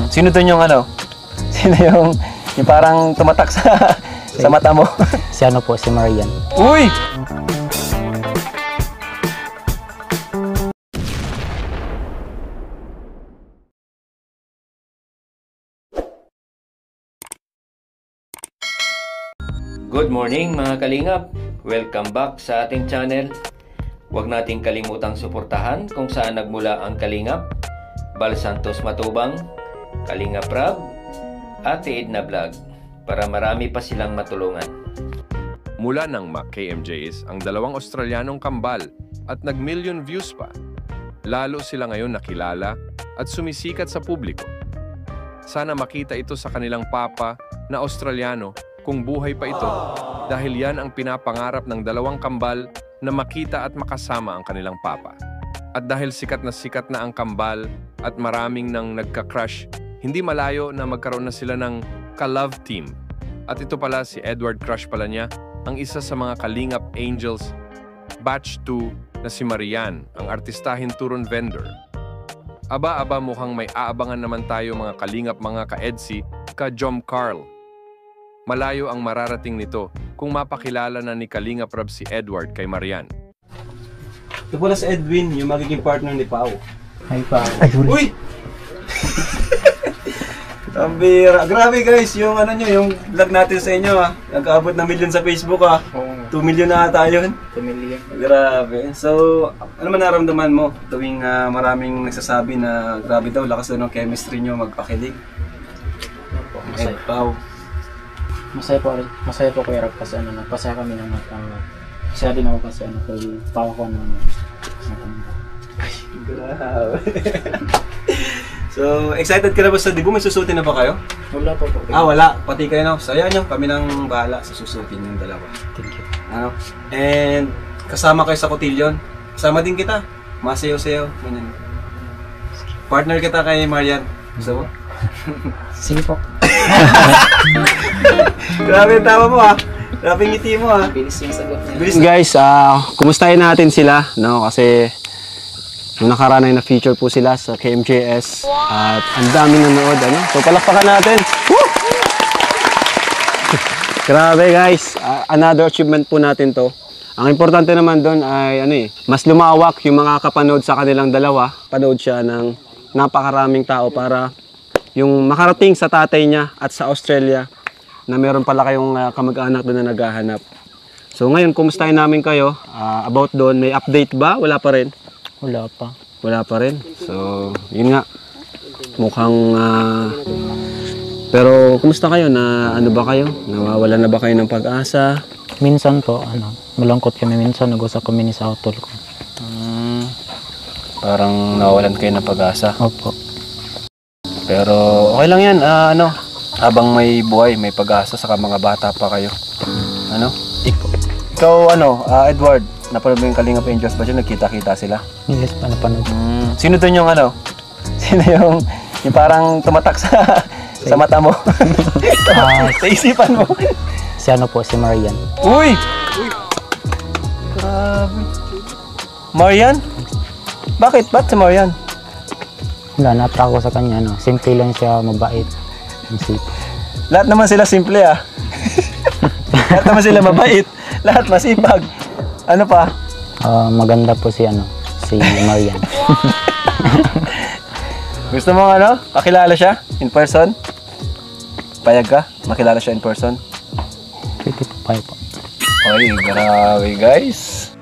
Sino dun yung ano? Sino yung parang tumatak sa mata mo? Si ano po, si Marian. Uy! Good morning mga kalingap! Welcome back sa ating channel. Huwag nating kalimutang suportahan kung saan nagmula ang Kalingap, Bal Santos Matubang, Kalingap Rab, Ate Edna Vlog para marami pa silang matulungan. Mula ng KMJs ang dalawang Australianong kambal at nag-million views pa. Lalo sila ngayon nakilala at sumisikat sa publiko. Sana makita ito sa kanilang papa na Australiano kung buhay pa ito dahil yan ang pinapangarap ng dalawang kambal na makita at makasama ang kanilang papa. At dahil sikat na ang kambal at maraming nang nagka-crush, hindi malayo na magkaroon na sila ng ka-love team. At ito pala si Edward, crush pala niya, ang isa sa mga Kalingap Angels Batch 2 na si Marian, ang artistahin turon vendor. Aba mukhang may aabangan naman tayo mga Kalingap, mga ka-EDSI, ka-Jom Carl. Malayo ang mararating nito kung mapakilala na ni Kalingap Rab si Edward kay Marian. Ito pala si Edwin, yung magiging partner ni Pao. Hi, Pao. Uy! Ambira. Grabe guys, yung ano nyo, yung vlog natin sa inyo ha. Nag-aabot na million sa Facebook ha. 2 million na ata yun. 2 million. Grabe. So, ano man naramdaman mo tuwing maraming nagsasabi na grabe daw, lakas daw ng chemistry nyo magpakilig? Masaya. Pao. Masaya po Kuya Rab kasi ano, nagpasaya kami ng matanga. Masaya din ako kasi ano, kay Pao ko ng matanga. Grabe. So, excited ka na ba sa debut? May susutin na ba kayo? Wala po po. Wala. Pati kayo no. So, ayan nyo. Kami nang bahala sa susutin yung dalawa. Thank you. Ano? And, kasama kayo sa Cotillion. Kasama din kita. Masayaw-sayaw. Ganyan. Partner kita kay Marian. Gusto mo? Sige po. Grabe yung tama mo ha. Grabe yung ngiti mo ha. Bilis yung sagot niya. Bilis. Guys, kumustahin natin sila, no? Kasi nung nakaraan ay na-feature po sila sa KMJS at ang daming nanood, ano? So palakpakan natin. Woo! Grabe guys, another achievement po natin to. Ang importante naman doon ay mas lumawak yung mga kapanood sa kanilang dalawa. Panood siya ng napakaraming tao para yung makarating sa tatay niya at sa Australia na meron pala kayong kamag-anak doon na naghahanap. So ngayon, kumustahin namin kayo about doon. May update ba? Wala pa rin? Wala pa. Wala pa rin. So, yun nga. Mukhang... pero, kumusta kayo? Ano ba kayo? Nawawala na ba kayo ng pag-asa? Minsan po, malungkot kami minsan. Nag-usap kami ni sa utol ko. Parang nawawalan kayo ng pag-asa. Opo. Pero, okay lang yan. Habang may buhay, may pag-asa, saka mga bata pa kayo. Ano? Ikaw, Edward, napanood mo yung Kalingap Angels ba dyan? Nagkita-kita sila? Nilis pa napanood. Sino dun yung ano? Sino yung parang tumatak sa mata mo? Sa isipan mo? Si ano po, si Marian. Uy! Grabe. Marian? Bakit? Ba't si Marian? Wala, na-attract ko sa kanya. Simple lang siya, mabait. Lahat naman sila simple ah. Lahat naman sila mabait. Lahat masipag. Ano pa? Maganda po si Marian. Gusto mo pakilala siya in person? Payag ka? Makilala siya in person? Pwede po, payag po. Oy, grabe guys.